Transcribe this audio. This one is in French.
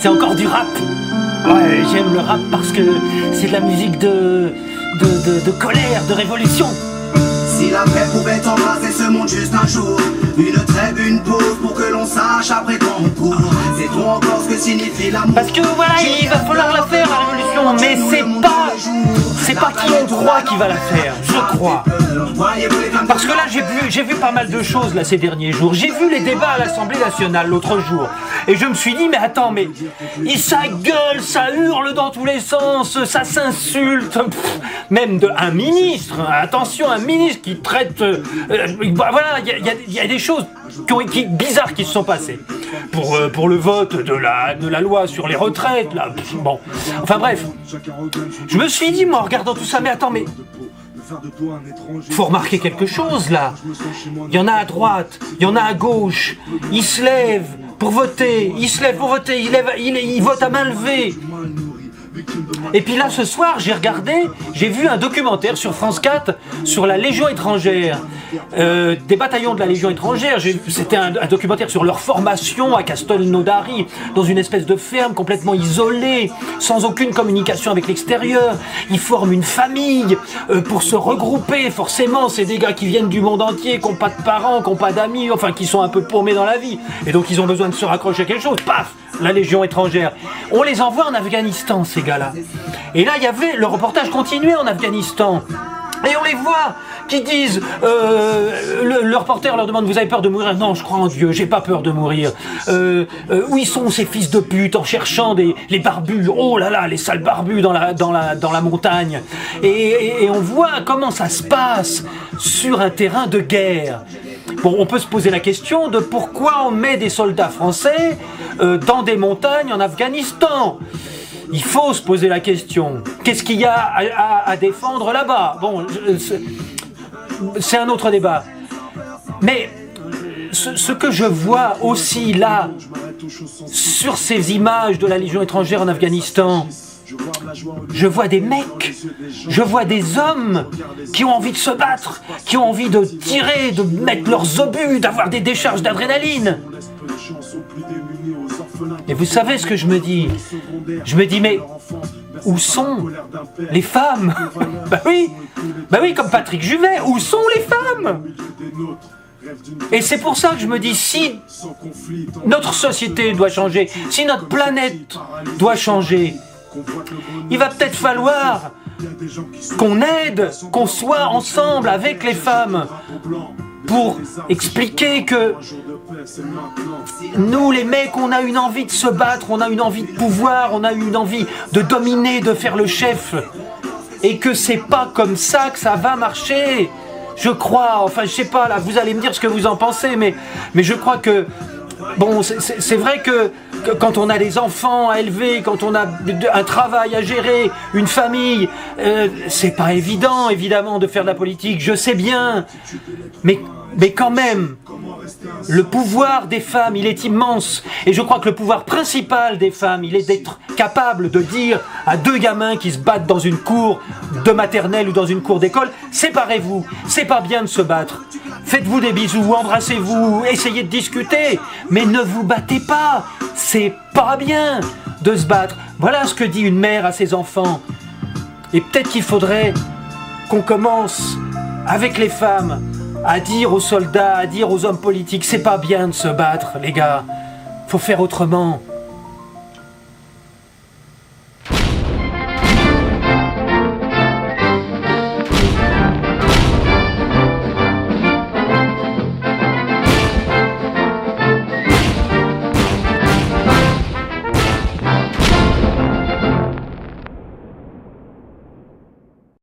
C'est encore du rap. Ouais, j'aime le rap parce que c'est de la musique de colère, de révolution. Si la paix pouvait embraser ce monde juste un jour, une trêve, une pause pour que l'on sache après qu'on court. C'est trop encore ce que signifie l'amour. Parce que voilà, il va falloir la faire la révolution, mais c'est pas qui on croit qui va la faire, je crois. Parce que là j'ai vu pas mal de choses là ces derniers jours. J'ai vu les débats à l'Assemblée nationale l'autre jour. Et je me suis dit, mais attends, mais ça gueule, ça hurle dans tous les sens, ça s'insulte, même un ministre, attention, un ministre qui traite... voilà, il y a des choses bizarres qui se sont passées. Pour le vote de la loi sur les retraites, là, bon. Enfin bref, je me suis dit, moi, en regardant tout ça, mais attends, mais... Faut remarquer quelque chose, là. Il y en a à droite, il y en a à gauche, ils se lèvent pour voter, ils votent à main levée. Et puis là, ce soir, j'ai vu un documentaire sur France 4 sur la Légion étrangère, des bataillons de la Légion étrangère. C'était un documentaire sur leur formation à Castelnaudary, dans une espèce de ferme complètement isolée, sans aucune communication avec l'extérieur. Ils forment une famille pour se regrouper. Forcément, c'est des gars qui viennent du monde entier, qui n'ont pas de parents, qui n'ont pas d'amis, enfin qui sont un peu paumés dans la vie. Et donc ils ont besoin de se raccrocher à quelque chose. Paf, la Légion étrangère. On les envoie en Afghanistan, ces gars-là. Et là, le reportage continuait en Afghanistan. Et on les voit qui disent, le reporter leur demande, vous avez peur de mourir? Non, je crois en Dieu, j'ai pas peur de mourir. Où ils sont ces fils de pute en cherchant les barbus? Oh là là, les sales barbus dans la montagne. Et on voit comment ça se passe sur un terrain de guerre. Bon, on peut se poser la question de pourquoi on met des soldats français dans des montagnes en Afghanistan. Il faut se poser la question. Qu'est-ce qu'il y a à défendre là-bas? Bon, c'est un autre débat. Mais ce que je vois aussi là, sur ces images de la Légion étrangère en Afghanistan, je vois des mecs, je vois des hommes qui ont envie de se battre, qui ont envie de tirer, de mettre leurs obus, d'avoir des décharges d'adrénaline. Et vous savez ce que je me dis? Je me dis, mais où sont les femmes? Bah oui, comme Patrick Juvet, où sont les femmes? Et c'est pour ça que je me dis, si notre société doit changer, si notre planète doit changer, il va peut-être falloir qu'on aide, qu'on soit ensemble avec les femmes pour expliquer que nous, les mecs, on a une envie de se battre, on a une envie de pouvoir, on a une envie de dominer, de faire le chef, et que c'est pas comme ça que ça va marcher. Je crois, enfin je sais pas, là, vous allez me dire ce que vous en pensez, mais je crois que, bon, c'est vrai que quand on a des enfants à élever, quand on a un travail à gérer, une famille, c'est pas évident, évidemment, de faire de la politique, je sais bien, mais quand même, le pouvoir des femmes, il est immense, et je crois que le pouvoir principal des femmes, il est d'être capable de dire à deux gamins qui se battent dans une cour de maternelle ou dans une cour d'école, séparez-vous, c'est pas bien de se battre. Faites-vous des bisous, embrassez-vous, essayez de discuter, mais ne vous battez pas, c'est pas bien de se battre. Voilà ce que dit une mère à ses enfants. Et peut-être qu'il faudrait qu'on commence avec les femmes à dire aux soldats, à dire aux hommes politiques, c'est pas bien de se battre, les gars, faut faire autrement.